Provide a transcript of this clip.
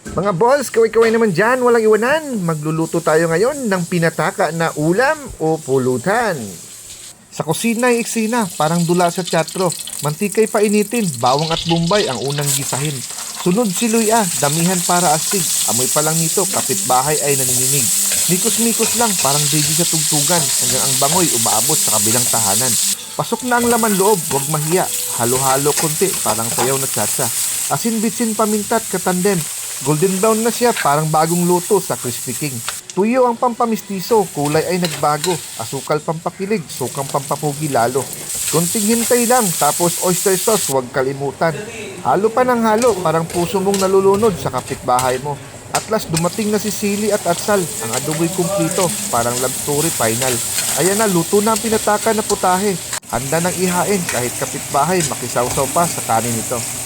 Mga boss, kaway-kaway naman dyan, walang iwanan. Magluluto tayo ngayon ng pinataka na ulam o pulutan. Sa kusina ay eksena, parang dula sa teatro. Mantika'y painitin, bawang at bombay ang unang gisahin. Sunod si Luya, damihan para astig. Amoy pa lang nito, kapitbahay ay nanininig. Mikos-mikos lang, parang baby sa tugtugan, hanggang ang bangoy umaabot sa kabilang tahanan. Pasok na ang laman loob, wag mahiya. Halo-halo konti, parang sayaw na tsa. Asin bitsin pamintat katandem. Golden brown na siya, parang bagong luto sa Crispy King. Tuyo ang pampamistiso, kulay ay nagbago. Asukal pampakilig, sukang pampapugi lalo. Konting hintay lang, tapos oyster sauce, huwag kalimutan. Halo pa ng halo, parang puso mong nalulunod sa kapitbahay mo. At last, dumating na si Sili at Atsal, ang adoboy kumplito, parang love story final. Ayan na, luto na ang pinataka na putahe. Handa nang ihain kahit kapitbahay makisawsaw pa sa kanin nito.